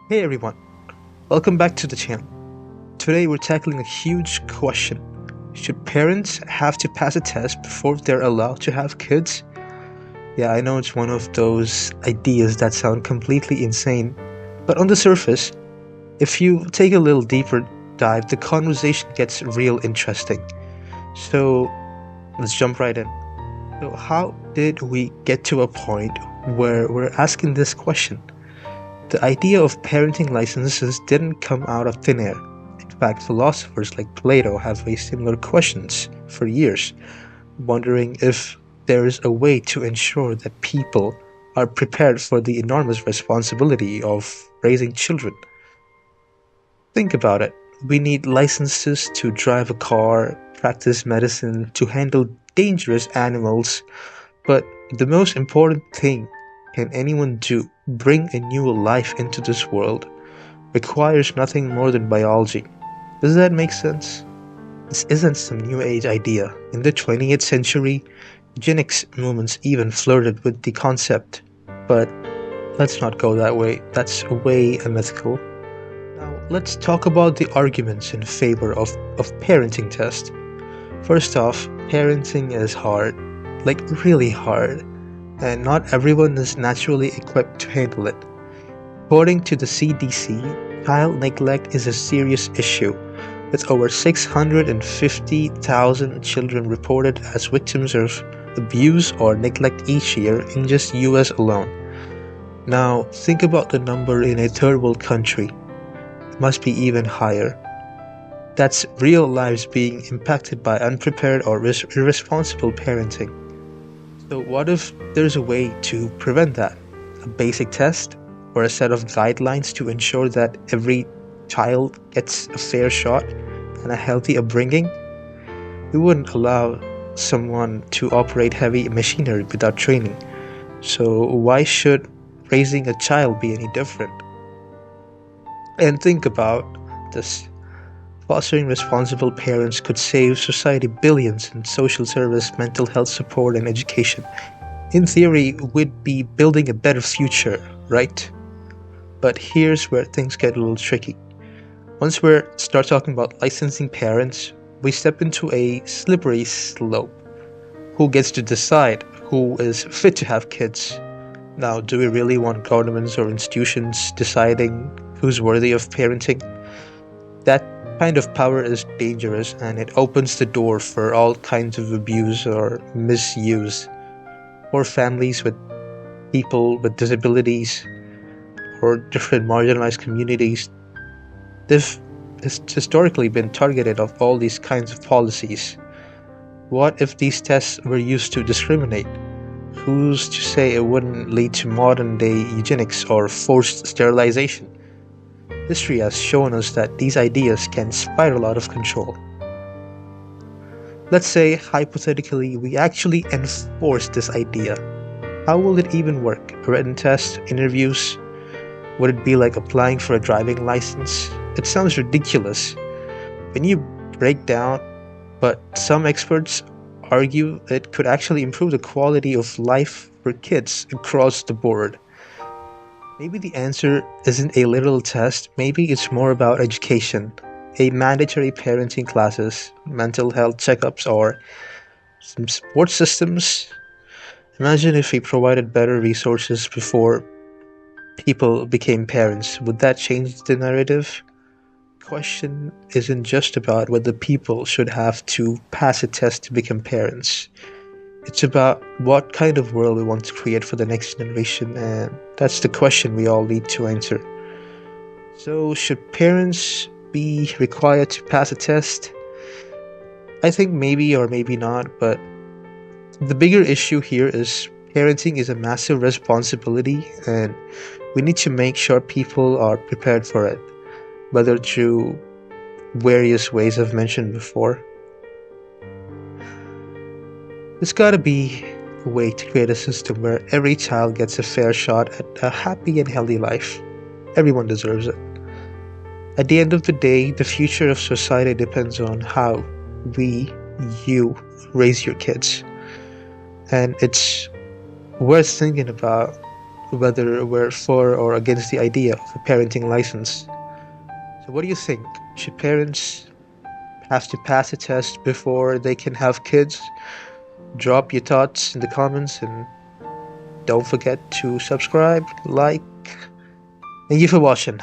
Hey everyone, welcome back to the channel. Today we're tackling a huge question. Should parents have to pass a test before they're allowed to have kids? Yeah, I know it's one of those ideas that sound completely insane, but on the surface, if you take a little deeper dive, the conversation gets real interesting. So let's jump right in. So, how did we get to a point where we're asking this question? The idea of parenting licenses didn't come out of thin air. In fact, philosophers like Plato have raised similar questions for years, wondering if there is a way to ensure that people are prepared for the enormous responsibility of raising children. Think about it. We need licenses to drive a car, practice medicine, to handle dangerous animals, but the most important thing can anyone do, bring a new life into this world, requires nothing more than biology. Does that make sense? This isn't some new age idea. In the 20th century, eugenics movements even flirted with the concept. But let's not go that way. That's way mythical. Now, let's talk about the arguments in favor of parenting test. First off, parenting is hard, like really hard, and not everyone is naturally equipped to handle it. According to the CDC, child neglect is a serious issue, with over 650,000 children reported as victims of abuse or neglect each year in just US alone. Now, think about the number in a third world country. It must be even higher. That's real lives being impacted by unprepared or irresponsible parenting. So, what if there's a way to prevent that? A basic test or a set of guidelines to ensure that every child gets a fair shot and a healthy upbringing? We wouldn't allow someone to operate heavy machinery without training. So, why should raising a child be any different? And think about this. Fostering responsible parents could save society billions in social service, mental health support, and education. In theory, we'd be building a better future, right? But here's where things get a little tricky. Once we start talking about licensing parents, we step into a slippery slope. Who gets to decide who is fit to have kids? Now, do we really want governments or institutions deciding who's worthy of parenting? That kind of power is dangerous and it opens the door for all kinds of abuse or misuse. Or families with people with disabilities or different marginalized communities, they've historically been targeted of all these kinds of policies. What if these tests were used to discriminate? Who's to say it wouldn't lead to modern day eugenics or forced sterilization? History has shown us that these ideas can spiral out of control. Let's say, hypothetically, we actually enforce this idea. How will it even work? Written tests, interviews? Would it be like applying for a driving license? It sounds ridiculous when you break down, but some experts argue it could actually improve the quality of life for kids across the board. Maybe the answer isn't a literal test, maybe it's more about education, a mandatory parenting classes, mental health checkups, or some support systems. Imagine if we provided better resources before people became parents. Would that change the narrative? The question isn't just about whether people should have to pass a test to become parents. It's about what kind of world we want to create for the next generation, and that's the question we all need to answer. So, should parents be required to pass a test? I think maybe or maybe not, but the bigger issue here is parenting is a massive responsibility, and we need to make sure people are prepared for it, whether through various ways I've mentioned before. There's gotta be a way to create a system where every child gets a fair shot at a happy and healthy life. Everyone deserves it. At the end of the day, the future of society depends on how you raise your kids. And it's worth thinking about whether we're for or against the idea of a parenting license. So, what do you think? Should parents have to pass a test before they can have kids? Drop your thoughts in the comments and don't forget to subscribe, like. Thank you for watching.